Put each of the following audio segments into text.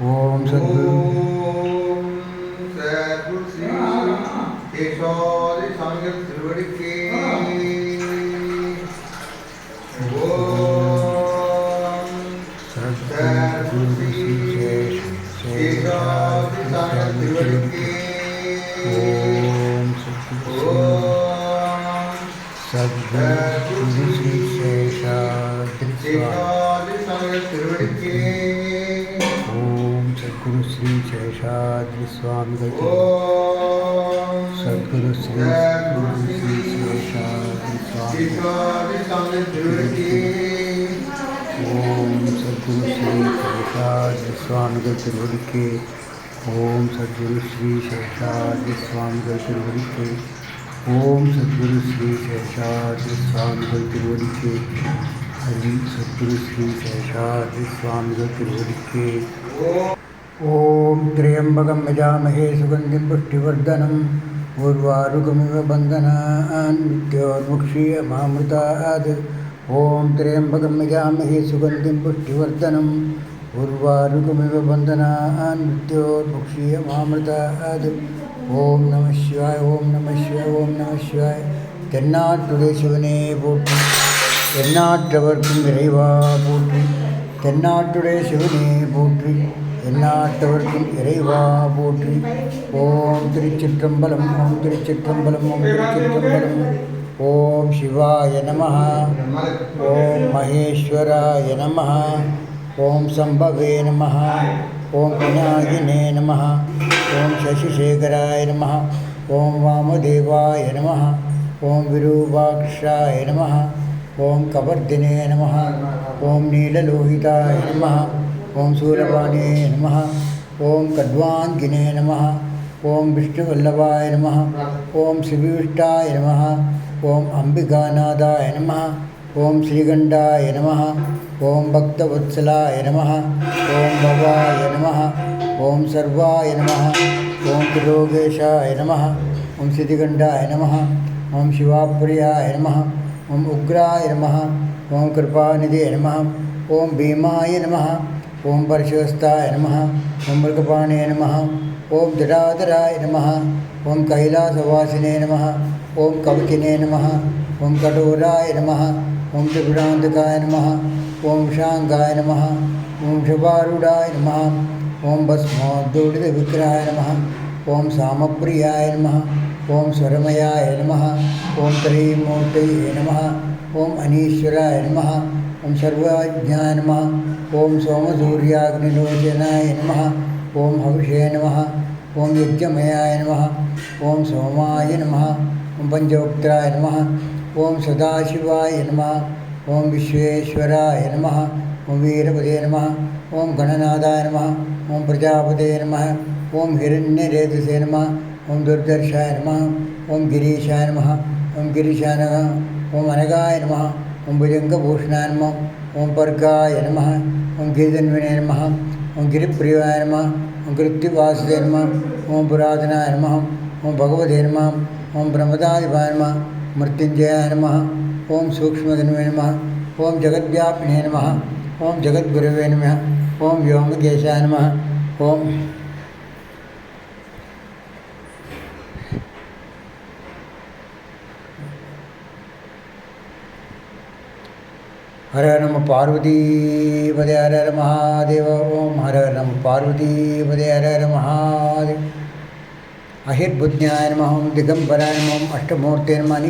ओम सद्गुरु श्री केशव स्वामी तिरुवड़ी के ओम सद्गुरु श्री केशव स्वामी तिरुवड़ी के ओम सद्गुरु श्री शेषाद्रि स्वामी तिरुवड़ी के ओम सद्गुरु श्री शेषाद्रि स्वामी सद्गुरु श्री शेषाद्रि स्वामी ओम सद्गुरु श्री शेषाद्रि स्वामी तिरुवड़ी के ओम सद्गुरु श्री शेषाद्रि स्वामी तिरुवड़ी के ओम सद्गुरु श्री शेषाद्रि स्वामी तिरुवड़ी के हरि सद्गुरु श्री शेषाद्रि स्वामी तिरुवड़ी के ओम त्र्यंबकं यजामहे सुगंधिं पुष्टिवर्धनम् उर्वारुकमिव बन्धनान् मृत्योर्मुक्षीयमामृतात् ओम त्र्यंबकं यजामहे सुगंधिं पुष्टिवर्धनम् उर्वारुकमिव बन्धनान् मृत्योर्मुक्षीयमामृतात् ओम नमः शिवाय ओम नमः शिवाय ओम नमः शिवाय தென்னாட்டுடைய சிவனே போற்றி தென்னாட்டவர்க்கும் இறைவா போற்றி தென்னாட்டுடைய சிவனே போற்றி எந்நாட்டவர்க்கும் இறைவா போற்றி ஓம் திருச்சிற்றம்பலம் ஓம் திருச்சிற்றம்பலம் ஓம் திருச்சிற்றம்பலம் ஓம் சிவாய நமः ஓம் மகேஸ்வராய நமः ஓம் சம்பவே நமः ओम विनायिने नमः ओम शशिशेखराय नमः ओम वामदेवाय नमः ओम विरूपाक्षाय नमः ओम कवर्धिने नमः ओम नीललोहिताय नमः ओम शूलपाणे नमः ओम कड्वाङ्गिने नमः ओम विष्णुवल्लभाय नमः ओम श्रीविष्टाय नमः ओम अंबिकानादाय नमः ओम श्रीगंडाय नमः ओम भक्तवत्सलाय नमः ओम भवाय नमः ओम सर्वाय नमः ओम त्रिलोकेशाय नमः ओम सिद्धिगंडाय नमः ओम शिवाप्रियाय नमः ओम उग्राय नमः ओम कृपानिधे नमः ओम भीमाय नमः ओम परशुस्ताय नमः ओम मृगपाणे नमः ओम जटाधराय नमः ओम कैलासवासिने नमः ओम कवचिने नमः ओम कठोराय नमः ओम त्रिपुरांतकाय नमः ओम शांगाय नमः ओम शबारूढ़ाय नमः ओम भस्मोद्धूलितविग्रहाय नमः ओम सामप्रियाय नमः ओम स्वरमयाय नमः ओम त्रयीमूर्तये नमः ओम अनीश्वराय नमः ओम सर्वज्ञाय नमः ओम सोमसूर्याग्निलोचनाय नमः ओम हविषे नमः ओम यज्ञमयाय नमः ओम सोमाय नमः ओम पंचवक्त्राय नमः ओम सदाशिवाय नमः ओम विश्वेश्वराय नमः ओम वीरपदे नमः ओम गणनादाय नमः ओम प्रजापते नमः ओम हिरण्यरेतसे नमः ओम दुर्दर्शाय नमः ओम गिरीशाय नमः ओम गिरीशाय नमः ओम अनगाय नमः ओम भुजंगभूषणाय नमः ओम पर्गाय नमः ओम गिरिधन्विने नमः ओम गिरिप्रियाय नमः ओम कृत्तिवासुदे नमः ओम पुरातनाय नमः ओम भगवते नमः ओम ब्रह्मदादिवाय नमः मृत्युंजयाय नमः ओम सूक्ष्मधन्वे नमः ओम जगद्व्यापिने नमः ओम जगद्गुरवे नमः ओम व्योमकेशाय नमः ओम हर हर नमः पार्वतीपदे हर हर महादेव ओम हर हर नमः पार्वतीपदे हर हर महादेव अहिर्बुद्ध्याय नमः ओम दिगंबराय नमः ओम अष्टमूर्ते नमः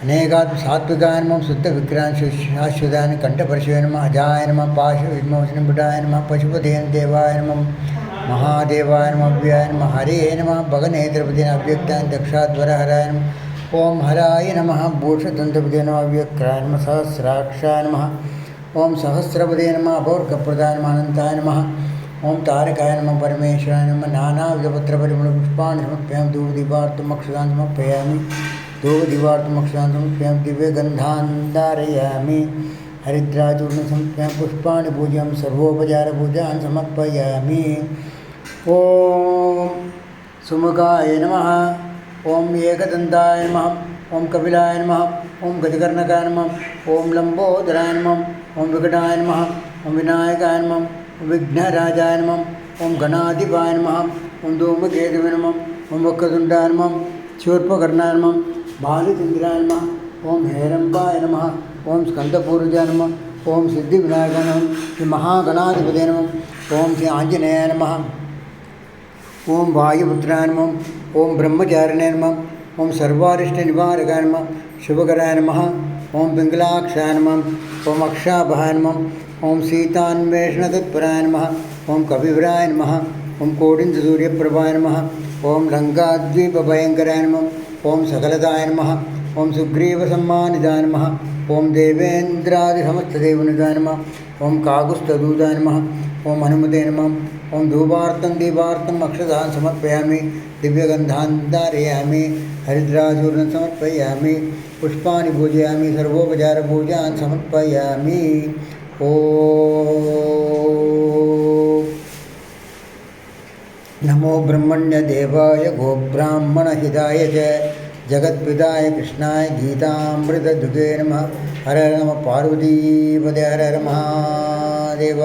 अनेकात् सात्विकाय नमः शुद्ध विग्रहान् शाश्वतान् कंठपरशुवे नमः अजाय नमः पाशविमोचनपुटाय नमः पशुपतेन देवाय नमः महादेवाय नमः अव्याय नमः हरे नमः भगनेत्रपतेन अव्यक्ताय दक्षाध्वरहराय नमः ओम हराय नमः भूषदन्तपते नमः अव्यक्ताय नमः सहस्राक्षाय नमः ओम सहस्रपदे नमः अभौर्गप्रदाय नमः अनन्ताय नमः ओम तारकाय नमः परमेश्वराय नमः नानाविधपत्रपरिमलपुष्पाणि समर्पयामि धूपदीपार्थमक्षतान् समर्पयामि धूपदीपार्थमक्षतान् समर्पयामि दिव्यगन्धान् धारयामि हरिद्राचूर्णं समर्पयामि पुष्पाणि पूजयामि सर्वोपचारपूजान् समर्पयामि ओम सुमुखाय नमः ओम एकदंताय नमः ओम कपिलाय नमः ओम गजकर्णकाय नमः ओम लंबोदराय नमः ओम विकटाय नमः ओम विनायकाय नमः విఘ్నరాజాయ నమః. ఓం గణాధిపాయ నమః. ఓం ధూమకేతువే నమః. ఓం వక్రతుండాయ నమః. శూర్పకర్ణాయ నమః. బాలిచంద్రాయ నమః. ఓం హేరంబాయ నమః. ఓం స్కందపూర్వజాయ నమః. ఓం సిద్ధి వినాయకాయ నమః. శ్రీ మహాగణాధిపతే నమః. ఓం శ్రీ ఆంజనేయాయ నమః. ఓం వాయుపుత్రాయ నమః. ఓం బ్రహ్మచారిణే నమః. ఓం సర్వారిష్ట నివారకాయ నమః. శుభకరాయ నమః. ఓం పింగళాక్షాయ నమః. ఓం అక్షాభాయ నమః. ఓం సీతాన్వేషణతత్పరాయ నమః. ఓం కవివరాయ నమః. ఓం కోటింద్రసూర్యప్రభాయ నమః. ఓం లంకాద్వీపభయంకరాయ నమః. ఓం సకలదాయ నమః. ఓం సుగ్రీవసమ్మానిదాయ నమః. ఓం దేవేంద్రాదిసమస్తదేవనిదాయ నమః. ఓం కాకుస్థదూతాయ నమః. ఓం హనుమతే నమః. ఓం ధూపార్తం దీపార్తం అక్షతాన్ సమర్పయామి. దివ్యగంధాన్ ధారయామి. హరిద్రాచూర్ణం సమర్పయామి. పుష్పాన్ని పూజయామి. సర్వోపచార పూజాన్ సమర్పయామి. ఓం నమో బ్రహ్మణ్యదేవాయ గోబ్రాహ్మణహితాయ చ జగత్పితాయ కృష్ణాయ గీతామృతదుగే నమః. హర హర నమ పార్వతీపదే హర హర మహాదేవ.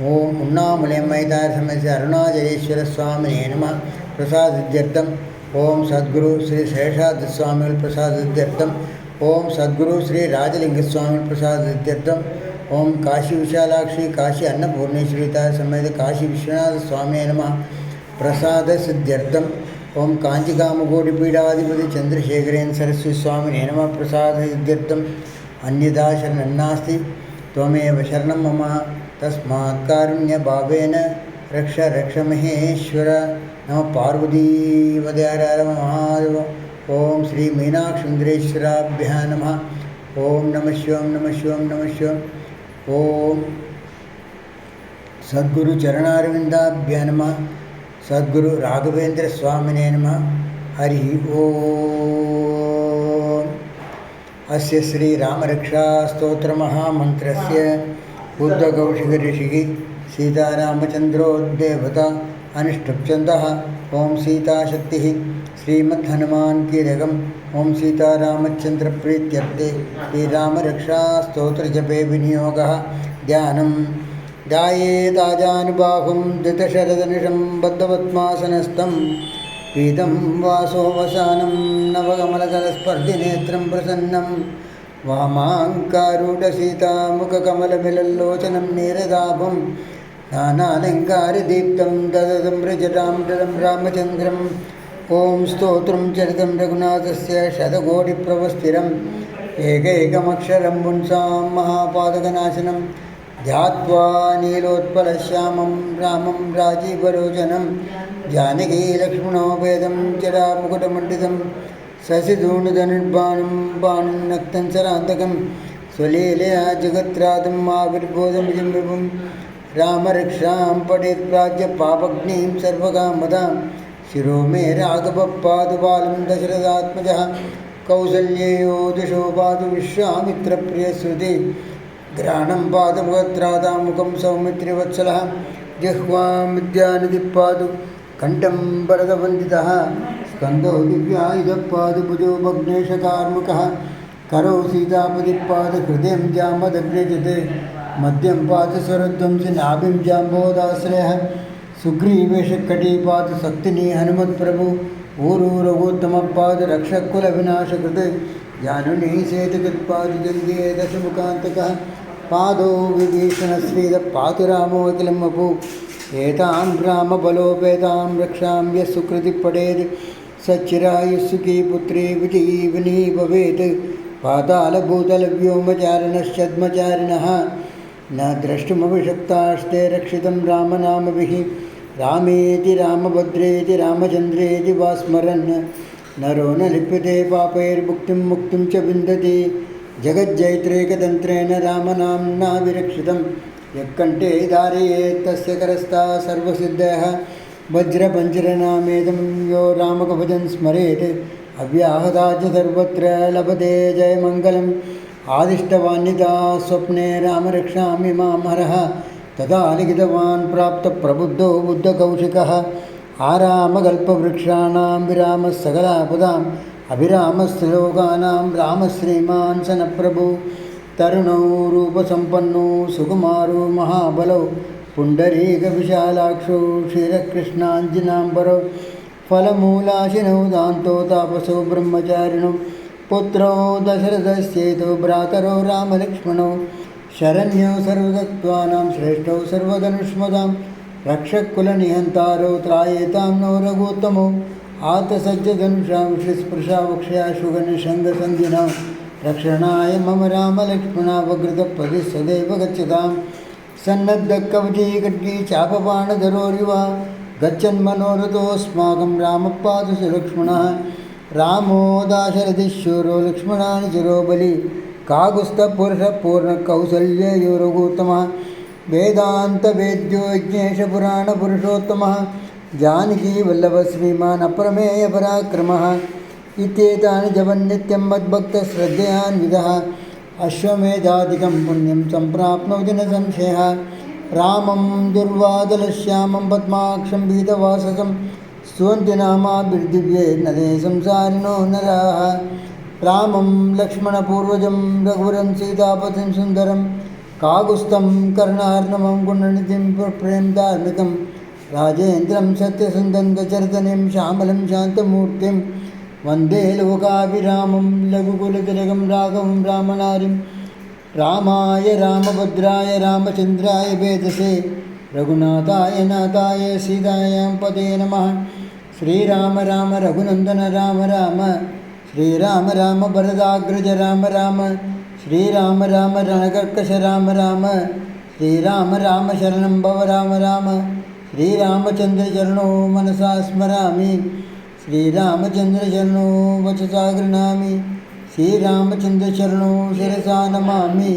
ఓం ఉన్నామలయమైతార సమస్య అరుణాచలేశ్వర స్వామినే నమః. ప్రసాదిత్యర్థం ఓం సద్గురు శ్రీ శేషాద్రిస్వామి ప్రసాదిత్యర్థం. ఓం సద్గురు శ్రీ రాజలింగస్వామి ప్రసాదిత్యర్థం. ఓం కాశీ విశాలాక్షి కాశీ అన్నపూర్ణేశ్వరిత సమేత కాశీ విశ్వనాథ స్వామినే నమః. ప్రసాద సిద్ధ్యర్థం. ఓం కాంచికామకోటిపీఠాధిపతి చంద్రశేఖరేణ సరస్వతి స్వామినే నమః. ప్రసాద సిద్ధ్యర్థం. అన్యదా శరణం నాస్తి త్వమేవ శరణం మమ. తస్మాత్ కారుణ్యభావేన రక్ష రక్ష మహేశ్వర. నమ పార్వతీపదే హర హర మహాదేవ. ఓం శ్రీ మీనాక్షసుందరేశ్వరాభ్యः నమః. ఓం నమః శివాయ నమః శివాయ నమః శివాయ. ఓం సద్గురు చరణారవిందాభ్యः నమః. సద్గురు రాఘవేంద్ర స్వామినే నమః. హరి ఓం. అస్య శ్రీ రామరక్షా స్తోత్ర మహామంత్రస్య బుద్ధకౌశిక ఋషిः సీతారామచంద్రోద్దేవత అనుష్ఠుప్ఛందః. ఓం సీతాశక్తిः శ్రీమద్హనుమాన్ కీలకం. ఓం సీతారామచంద్ర ప్రీత్యర్థే శ్రీరామరక్షా స్తోత్రజపే వినియోగः. ధ్యానం ధ్యాయేదాజానుబాహుం ధృతశరదనిషం బద్ధపద్మాసనస్థం పీతం వాసోవసానం నవకమలదలస్పర్ధినేత్రం ప్రసన్నం వామాంకారూఢసీతాముఖకమలమిలల్లోచనం నీరదాభం నానాలంకారదీప్తం దదతం రజటాం దదం రామచంద్రం. ఓం స్తోత్రం చరితం రఘునాథస్య శతకోటిప్రవస్థిరం ఏకైకమక్షరం పుంసాం మహాపాదకనాశనం ధ్యాత్వా నీలోత్పలశ్యామం రామం రాజీవలోచనం జానకీ లక్ష్మణోపేదం జరాముకుటమండితం శశిధూణుధనుర్బాణం బాణం నక్తం సరాంతకం స్వలీలయా జగత్రాతం ఆవిర్బోధమిజం విభుం రామరక్షాం పఠేత్ ప్రాజ్య పాపగ్నిం సర్వకామదాం శిరో మే రాఘవపాదుబాలం దశరథాత్మజः కౌసల్యేయో దిశో పాదు విశ్వామిత్రప్రియశ్రుతి గ్రాణం పాదముఖత్రాదాముఖం సౌమిత్రివత్సలः జిహ్వాం విద్యానిధిపాదు కంఠం భరతవందితः స్కందో దివ్యాయుధపాదు భుజో భగ్నేశకార్ముకः కరో సీతాపతిపాద హృదయం జామదగ్రజతే మద్యం పాదస్వరధ్వంసి నాభిం జాంబోదాశ్రయः సుగ్రీవేషకటీపాద శక్తిని హనుమత్ప్రభు ఊరు రఘుత్తమపాద రక్షకుల వినాశకృత్ జానుని సేతుకృత్పాదు జంగే దశముఖాంతకः పాదో విభీషణశ్రీద పాతు రామో అఖిలం వపు ఏతాం రామబలోపేతాం రక్షాం యः సుకృతి పఠేత్ సచ్చిరాయుస్సుఖీ పుత్రీ విజయీవినీ భవేత్ పాతాళభూతలవ్యోమచారిణశ్చద్మచారిణः न द्रष्टुमभिशक्तास्ते रक्षितं रामनामभिः रामेति रामभद्रेति रामचन्द्रेति वा स्मरन् नरो न लिप्यते पापैर्मुक्तिं मुक्तिं च विन्दति जगज्जैत्रेकतन्त्रेण रामनाम्ना विरक्षितं यत्कण्ठे धारयेत् तस्य करस्था सर्वसिद्धयः वज्रपञ्जरनामेदं यो रामकवचं स्मरेत् अव्याहता च सर्वत्र लभते जयमङ्गलम् आदिष्टवान्यता स्वप्ने रामरक्षामि मामहरः तदा लिखितवान् प्राप्तप्रबुद्धो बुद्धकौशिकः आरामकल्पवृक्षाणां विरामः सकलापदाम् अभिरामश्लोकानां रामश्रीमान् सनप्रभु तरुणौ रूपसम्पन्नौ सुकुमारो महाबलौ पुण्डरीकविशालाक्षौ क्षीरकृष्णाञ्जनाम्बरौ फलमूलाशिनौ दान्तो तापसौ ब्रह्मचारिणौ पुत्रौ दशरथस्येतौ भ्रातरौ रामलक्ष्मणौ शरण्यौ सर्वतत्त्वानां श्रेष्ठौ सर्वधनुष्मदां रक्षकुलनिहन्तारौ त्रायेतां नो रघुत्तमौ आतसज्जधनुषां श्रीस्पृशा वक्ष्याशुगनिषङ्गसन्धिनां रक्षणाय मम रामलक्ष्मणावगृतपदि सदैव गच्छतां सन्नद्धकवची खड्गी चापबाणधरोरिवा गच्छन्मनोरथोऽस्माकं रामपादुषु लक्ष्मणः रामो दाशरथिशूरो लक्ष्मणानि चिरो बलि काकुत्स्थपुरुषपूर्णकौसल्ययो रघुत्तमः वेदान्तवेद्यो यज्ञेशपुराणपुरुषोत्तमः जानकीवल्लभः श्रीमान् अप्रमेयपराक्रमः इत्येतानि जपन्नित्यं मद्भक्तश्रद्धयान्वितः अश्वमेधादिकं पुण्यं सम्प्राप्नोति न संशयः रामं दुर्वादलश्यामं पद्माक्षं पीतवाससं स्तुवन्ति नामाभिर्दिव्ये नरे संसारिणो नराः रामं लक्ष्मणपूर्वजं रघुवरं सीतापतिं सुन्दरं काकुत्स्थं कर्णार्णवं गुणनिधिं प्रेम धार्मिकं राजेन्द्रं सत्यसन्धं गचर्तनीं श्यामलं शान्तमूर्तिं वन्दे लोकाभिरामं लघुकुलतिलकं राघवं रामनारिं रामाय रामभद्राय रामचन्द्राय वेदसे रघुनाथाय नाथाय सीतायां पते नमः श्रीराम राम रघुनन्दन राम राम श्रीराम राम वरदाग्रज राम राम श्रीराम राम रणकर्कश राम राम श्रीराम राम शरणं भव राम राम श्रीरामचन्द्रचरणो मनसा स्मरामि श्रीरामचन्द्रचरणो वचसा गृह्णामि श्रीरामचन्द्रचरणो शिरसा नमामि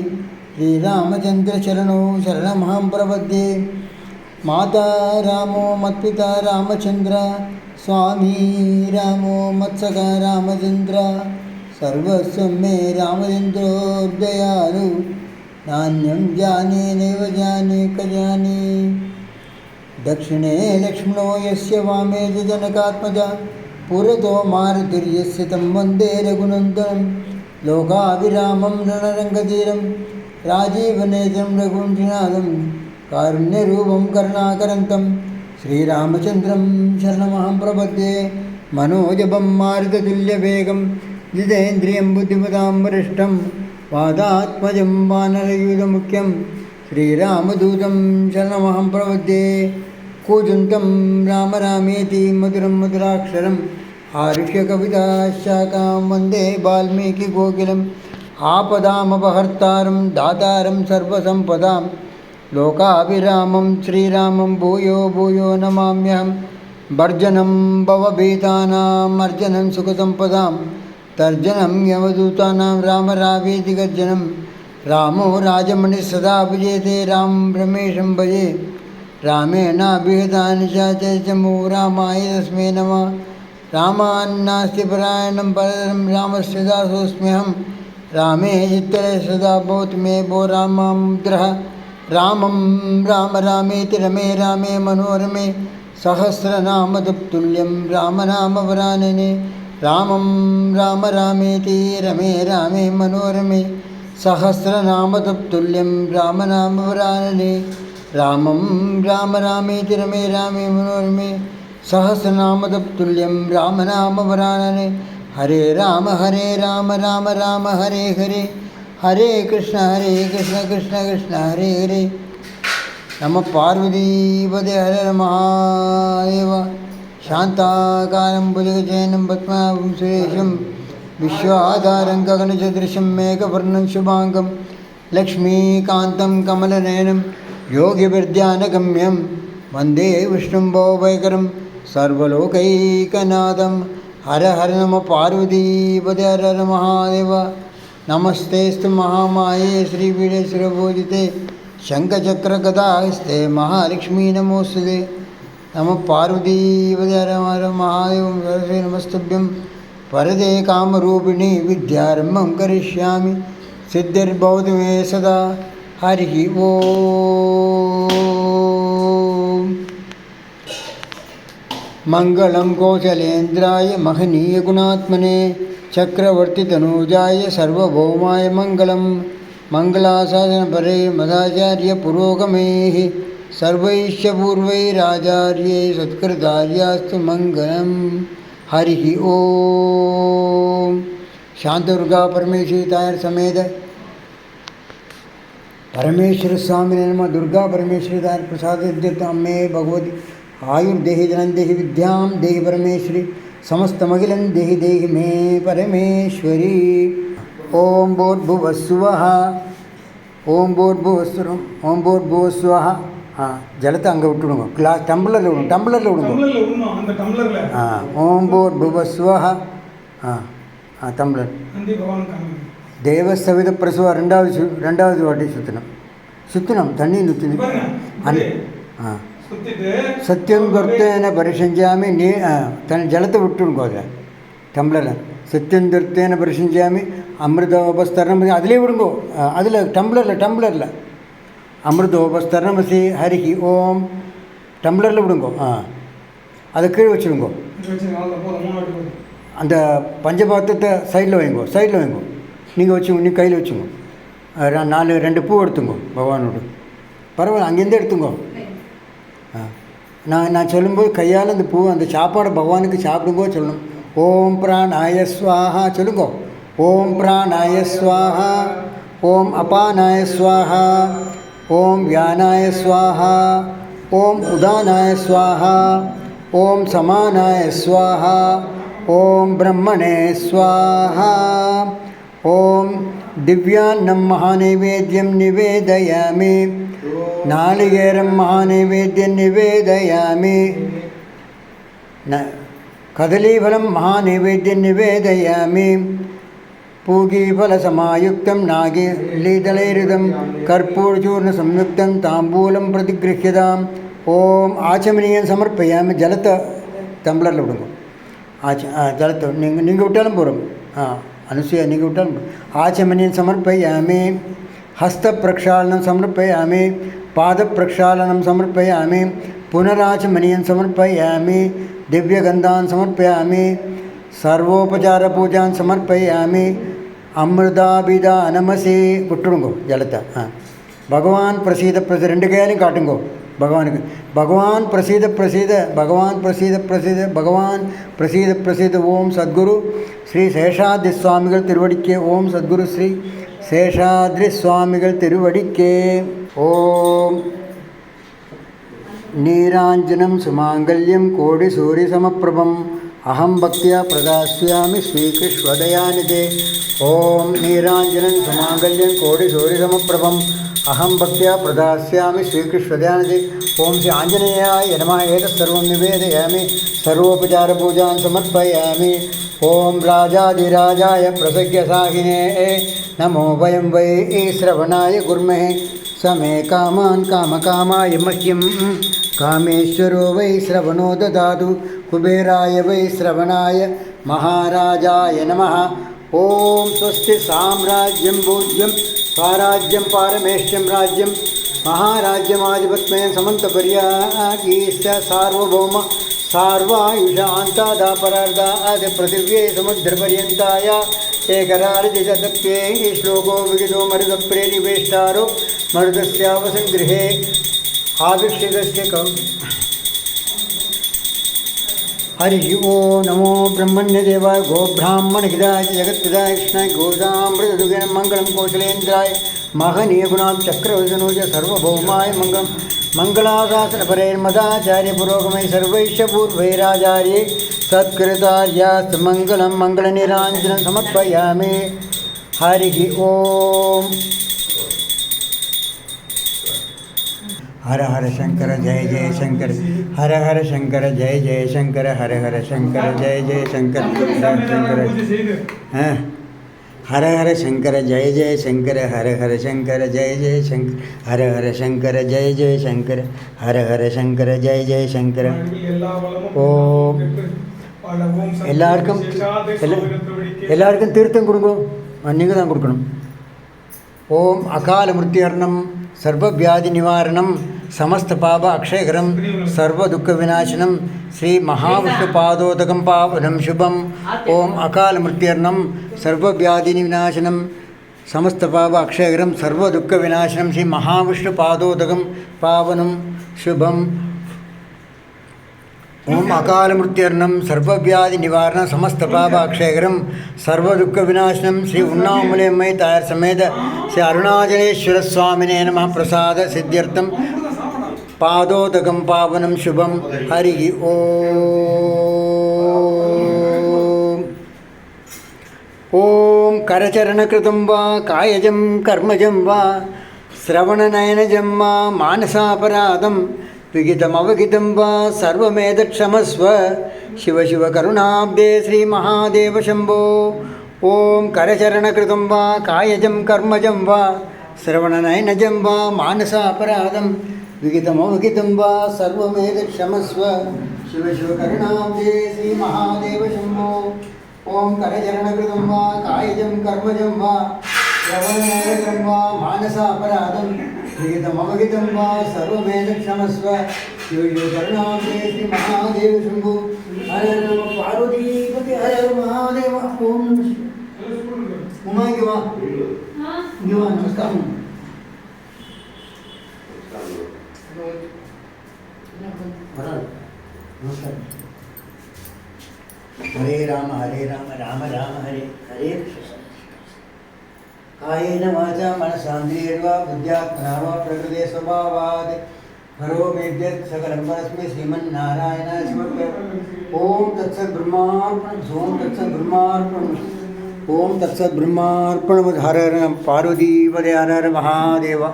श्रीरामचन्द्रचरणो शरणमहं प्रपद्ये माता रामो मत्पिता रामचन्द्र स्वामी रामो मत्सखा रामचन्द्र सर्वस्वं मे रामचन्द्रोदयालु नान्यं जाने नैव जाने क जाने दक्षिणे लक्ष्मणो यस्य वामे च जनकात्मजा पुरतो मारुतिर्यस्य तं वन्दे रघुनन्दनं लोकाभिरामं रणरङ्गधीरं राजीवनेत्रं रघुवंशनाथं कारुण्यरूपं करुणाकरन्तं श्रीरामचन्द्रं शरणमहं प्रपद्ये मनोजवं मारुततुल्यवेगं जितेन्द्रियं बुद्धिमतां वरिष्ठं वादात्मजं वानरयूथमुख्यं श्रीरामदूतं शरणमहं प्रपद्ये कूजन्तं राम रामेति मधुरं मधुराक्षरम् आरुह्य कविताशाखां वन्दे वाल्मीकिकोकिलम् आपदामपहर्तारं दातारं सर्वसम्पदां लोकाभिरामं श्रीरामं भूयो भूयो नमाम्यहं भर्जनं भवभीतानाम् अर्जनं सुखसम्पदां तर्जनं यमदूतानां राम रावेति गर्जनं रामो राजमणिः सदा विजयते रामं रमेशं भजे रामेणाभिहितानि चमो रामाय तस्मै नमः रामान्नास्ति परायणं परं रामस्य दासोऽस्म्यहं रामे चित्तरे सदा भवतु मे भो रामामुद्रः रामं राम रामेति रमे रामे मनोरमे सहस्रनाम तत्तुल्यं रामनामवरानने रामं राम रामेति रमे रामे मनोरमे सहस्रनाम तत्तुल्यं रामनामवरानने रामं राम रामेति रमे रामे मनोरमे सहस्रनाम तत्तुल्यं रामनामवरानने हरे राम राम राम हरे हरे हरे कृष्ण कृष्ण कृष्ण हरे हरे नमः पार्वतीपते हर हर महादेव शान्ताकारं भुजगशयनं पद्मनाभं सुरेशं विश्वाधारं गगनसदृशं मेघवर्णं शुभाङ्गं लक्ष्मीकान्तं कमलनयनं योगिविद्यानगम्यं वन्दे विष्णुं भवभयकरं सर्वलोकैकनाथं हर हर नमः पार्वतीपते हर हर महादेव नमस्तेस्तु महामाये श्रीपीठेश्वरपूजिते शङ्खचक्रगदाहस्ते महालक्ष्मी नमोस्तुते नमः पार्वतीपते हर हर महादेवं सरस्वती नमस्तुभ्यं वरदे कामरूपिणी विद्यारम्भं करिष्यामि सिद्धिर्भवतु मे सदा हरिः ओम् मङ्गलं कौशलेन्द्राय महनीयगुणात्मने चक्रवर्तितनूजाय सर्वभौमाय मङ्गलं मङ्गलासासनपरे मदाचार्यपुरोगमैः सर्वैश्च पूर्वैराचार्यै सत्कृतार्यास्तु मङ्गलम् हरिः ओम। शांतदुर्गा परमेश्वरी तायर समेत परमेश्वर स्वामी नमः। दुर्गा परमेश्वरी तायर प्रसाद अम्मे भगवती आयुर्देहि धनं देहि विद्यां देहि परमेश्वरी समस्त मगिलं देहि देहि मे परमेश्वरी। ओम भूर्भुवः स्वः ओम भूर्भुवः ओम भूर्भुवः स्वः। ஜலத்தை அங்கே விட்டுடுங்க. கிளாஸ் டம்ளரில் விடுங்க. டம்ளரில் விடுங்க. ஓம் பூர்புவः ஸ்வः. டம்ளர் தேவசவித பிரசவ ரெண்டாவது வாட்டி சுத்தணும் தண்ணி நுத்தினு சத்தியம் கர்த்தேன பரிசஞ்சாமி நீ ஜலத்தை விட்டுடுங்க. அதில் டம்ளரில் சத்தியம் கர்த்தேன பரிசஞ்சாமி அமிர்தோபஸ்தரணம் அதிலே விடுங்கோ. அதில் டம்ளரில் அமிர்தோபஸ்தரணமசி ஹரிஹி ஓம். டம்ளரில் விடுங்கோ. அதை கீழே வச்சுடுங்கோ. அந்த பஞ்சபாத்திரத்தை சைடில் வைங்கோ. நீங்கள் வச்சுங்க. நீ கையில் வச்சுங்க. 2 பூ எடுத்துங்கோ பகவானோடு. பரவாயில்ல, அங்கேருந்து எடுத்துங்கோ. நான் சொல்லும்போது கையால் அந்த பூ அந்த சாப்பாடை பகவானுக்கு சாப்பிடுங்கோ சொல்லணும். ஓம் பிராணாய ஸ்வாஹா சொல்லுங்கோ. ஓம் பிராணாய ஸ்வாஹா. ஓம் அபானாய ஸ்வாஹா. ஓம் வியானாய ஸ்வாஹா. ஓம் உதானாய ஸ்வாஹா. ஓம் சமானாய ஸ்வாஹா. ஓம் பிரம்மணே ஸ்வாஹா. ஓம் திவ்யான்னம் மகாநைவேத்யம் நிவேதயாமி. நாளிகேரம் மகாநைவேத்யம் நிவேதயாமி. கதலீஃபலம் மகாநைவேத்யம் நிவேதயாமி. पूगीफलसमायुक्तं नागेलीदलैरिदं कर्पूरचूर्ण संयुक्तं ताम्बूलं प्रतिगृह्यताम्. ओम आचमनीयं समर्पयामि. जलத்தை டம்ளரில் விடுங்க. ஜலத்தை நீங்கள் விட்டாலும் போகிறோம். अनुसूया நீங்கள் விட்டாலும் आचमनीयं समर्पयामि. हस्तप्रक्षालनं समर्पयामि. पादप्रक्षालनं समर्पयामि. पुनराचमनीयं समर्पयामि. दिव्यगन्धान् समर्पयामि. सर्वोपचारपूजान् समर्पयामि. अमृताभिधानमसि விட்டுடுங்கோ ஜலத்தை. பகவான் பிரசீத 2 கையாலையும் காட்டுங்கோ பகவானுக்கு. பகவான் பிரசீத பகவான் பிரசீத ஓம் சத்குரு ஸ்ரீ சேஷாத்ரி சுவாமிகள் திருவடிக்கே. ஓம் சத்குரு ஸ்ரீ சேஷாத்ரி சுவாமிகள் திருவடிக்கே. ஓம் நீராஞ்சனம் சுமாங்கல்யம் கோடி சூரிய சமப்பிரபம் अहम भक्त्या प्रदास्यामि श्रीकृष्णदयानिधे. ओम नीरांजनं सुमांगल्यं कोटिसूर्यसमप्रभं अहम भक्त्या प्रदास्यामि श्रीकृष्णदयानिधे. ओम श्री आंजनेयाय नमः. एतत्सर्वं निवेदयामि. सर्वोपचारपूजान् समर्पयामि. ओम राजाधिराजाय प्रसज्ञसाहिने नमो वयं वै श्रवणाय कुर्महे. समे कामान् कामकामाय मह्यं कामेश्वरो वै श्रवणो ददातु. कुबेराय वै श्रवणाय महाराजाय नमः. ओम स्वस्ति साम्राज्यं भोज्यं स्वराज्यं पारमेष्ठ्यं राज्यं महाराज्यमाधिपत्यं समन्तपर्यागीश्च सार्वभौम सार्वायुषान्तादापरार्धाद् पृथिव्यै समुद्रपर्यन्ताय एकरार्जितत्वे श्लोको विगितो मरुतप्रेरिवेष्टारो मरुतस्यावसङ्गृहे आविष्यतस्य हरि ओम नमो ब्रह्मण्यदेवाय गोब्राह्मणहिताय जगत्पिताय कृष्णाय गोदामृतदुग्धं मंगलं कौशलेन्द्राय महनीय गुणां चक्रवर्धनोज सर्वभौमाय मंगलं मंगलाशासनपरैर्मदाचार्य पुरोगमै सर्वैश्च पूर्वैराचार्ये सत्कृतार्यास्तु मंगलं मंगलनीराञ्जनं समर्पयामि. हरि ओम. हर हर शंकर जय जय शंकर. हर हर शंकर जय जय शंकर. हर हर शंकर जय जय शंकर. हर हर शंकर जय जय शंकर. हर हर शंकर जय जय शंकर. हर हर शंकर जय जय शंकर. हर हर शंकर जय जय शंकर. ओम எல்லாருக்கும் தீர்த்தம் கொடுங்க. நீங்கள் தான் கொடுக்கணும். ஓம் அகால மிருத்யர்ணம் सर्वव्याधि निवारणं समस्त पाप अक्षयकरं सर्व दुख विनाशनं श्री महाविष्णुपादोदकं पावनं शुभम. ओम अकाल मृत्युर्णं सर्वव्याधि विनाशनं समस्त पाप अक्षयकरं सर्व दुख विनाशनं श्री महाविष्णुपादोदकं पावनं शुभम ओम अकाल मृत्युर्णम सर्वव्याधि निवारण समस्त पापाक्षयकरम सर्वदुख विनाशनम श्री उन्नामूलमय तायर समेत श्री अरुणाचलेश्वर स्वामिने नमः प्रसाद सिद्ध्यर्थम पादोदकम पावनम शुभम हरि ओम करचरणकृतं वा कायजं कर्मजं वा श्रवणनयनजं वा मानसापराधं विगितमवगितं वा सर्वमेतत्क्षमस्व शिव शिव करुणाब्दे श्रीमहादेव शम्भो ओम करचरणकृतं वा कायजं कर्मजं वा श्रवणनयनजं वा मानसापराधं विगितमवगितं वा सर्वमेतत्क्षमस्व शिव शिव करुणाब्दे श्रीमहादेव शम्भो ओम करचरणकृतं वा कायजं कर्मजं वा श्रवणनयनजं वा मानसापराधं विगितमवगितं वा सर्वमेतत्क्षमस्व शिव शिव करुणाब्दे श्री महादेव शम्भो हर हर नमः पार्वतीपते हर हर महादेव ओम नमः शिवाय उमा गिवा नमस्कार नमस्कार हरे राम राम राम हरे हरे कृष्ण कायेन वाचा मनसान्द्रियर्वा बुद्ध्यात्मना वा प्रकृते स्वभावात् करोमीद्यत् सकलं परस्मै श्रीमन्नारायणाय समर्पयामि ओम तत्सत् ब्रह्मार्पणम् ओम तत्सत् ब्रह्मार्पणम् हर हर पार्वतीपते हर हर महादेव